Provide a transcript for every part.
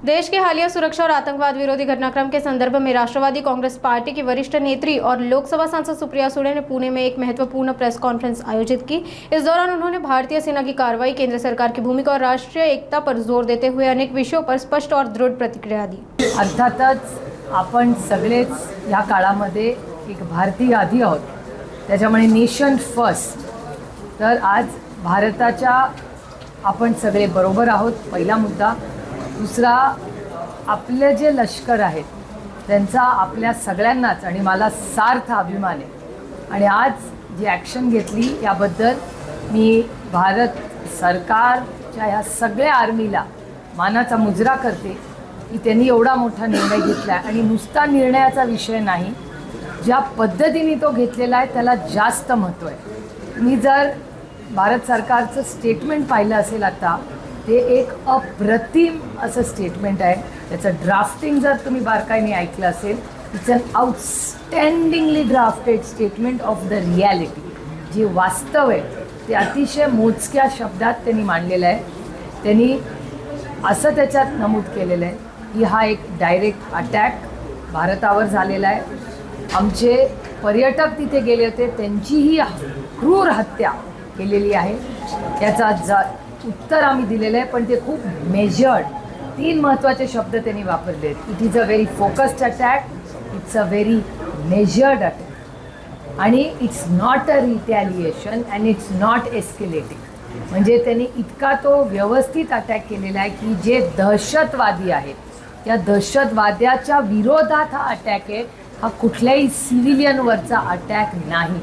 देश के हालिया सुरक्षा और आतंकवाद विरोधी घटनाक्रम के संदर्भ में राष्ट्रवादी कांग्रेस पार्टी की वरिष्ठ नेत्री और लोकसभा सांसद सुप्रिया सुळे ने पुणे में एक महत्वपूर्ण प्रेस कॉन्फ्रेंस आयोजित की। इस दौरान उन्होंने भारतीय सेना की कार्रवाई, केंद्र सरकार की भूमिका और राष्ट्रीय एकता पर जोर देते हुए अनेक विषयों पर स्पष्ट और दृढ़ प्रतिक्रिया दी। अर्थातच आपण सगळेच या काळामध्ये एक भारतीय आधी आहोत, त्याच्यामुळे नेशन फर्स्ट। तर आज भारताच्या आपण सगळे बरोबर आहोत, पहिला मुद्दा। दुसरा, आपले जे लष्कर आहेत त्यांचा आपल्या सगळ्यांनाच आणि मला सार्थ अभिमान आहे। आणि आज जी ॲक्शन घेतली याबद्दल मी भारत सरकारच्या ह्या सगळ्या आर्मीला मानाचा मुजरा करते की त्यांनी एवढा मोठा निर्णय घेतला आणि नुसता निर्णयाचा विषय नाही, ज्या पद्धतीने तो घेतलेला आहे त्याला जास्त महत्त्व आहे। मी जर भारत सरकारचं स्टेटमेंट पाहिलं असेल आता, ते एक अप्रतिम असं स्टेटमेंट आहे। त्याचं ड्राफ्टिंग जर तुम्ही बारकाईने ऐकलं असेल, it's an outstandingly drafted statement of the reality. जे वास्तव आहे ते अतिशय मोजक्या शब्दात त्यांनी मांडलेलं आहे। त्यांनी असं त्याच्यात नमूद केलेलं आहे की हा एक डायरेक्ट अटॅक भारतावर झालेला आहे। आमचे पर्यटक तिथे गेले होते, त्यांचीही क्रूर हत्या केलेली आहे। त्याचा उत्तर आम्ही दिलेलं आहे, पण ते खूप मेजर्ड, 3 महत्त्वाचे शब्द त्यांनी वापरले आहेत। It is a very focused attack, it's a very measured attack, आणि it's not a retaliation and it's not escalating. म्हणजे त्यांनी इतका तो व्यवस्थित अटॅक केलेला आहे की जे दहशतवादी आहेत त्या दहशतवाद्याच्या विरोधात हा अटॅक आहे, हा कुठल्याही सिव्हिलियनवरचा अटॅक नाही।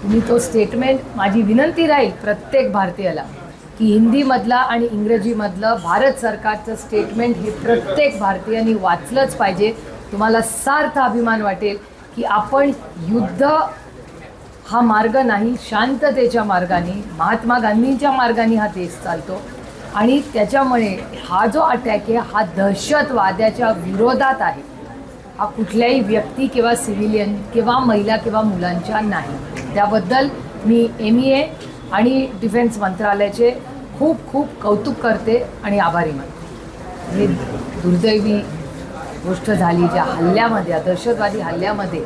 तुम्ही तो स्टेटमेंट, माझी विनंती राहील प्रत्येक भारतीयाला की हिंदीमधला आणि इंग्रजीमधलं भारत सरकारचं स्टेटमेंट हे प्रत्येक भारतीयांनी वाचलंच पाहिजे। तुम्हाला सार्थ अभिमान वाटेल की आपण युद्ध हा मार्ग नाही, शांततेच्या मार्गाने, महात्मा गांधींच्या मार्गाने हा देश चालतो। आणि त्याच्यामुळे हा जो अटॅक आहे हा दहशतवाद्याच्या विरोधात आहे, हा कुठल्याही व्यक्ती किंवा सिव्हिलियन किंवा महिला किंवा मुलांच्या नाही। त्याबद्दल मी MEA आणि डिफेन्स मंत्रालयाचे खूप खूप कौतुक करते आणि आभारी मानते। हे दुर्दैवी गोष्ट झाली, ज्या हल्ल्यामध्ये, दहशतवादी हल्ल्यामध्ये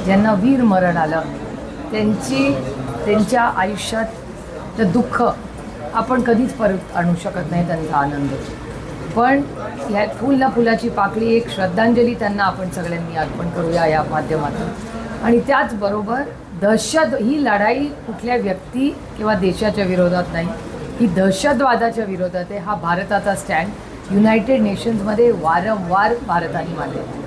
ज्यांना वीर मरण आलं, त्यांच्या आयुष्यात दुःख आपण कधीच परत आणू शकत नाही, त्यांचा आनंद। पण ह्या फूल ना फुलाची पाकळी, एक श्रद्धांजली त्यांना आपण सगळ्यांनी अर्पण करूया या माध्यमातून। आणि त्याचबरोबर ही लढाई कुठल्या व्यक्ती किंवा देशाच्या विरोधात नाही, ही दहशतवादाच्या विरोधात आहे। हा भारताचा स्टँड युनायटेड नेशन्समध्ये वारंवार भारताने मांडलेला आहे।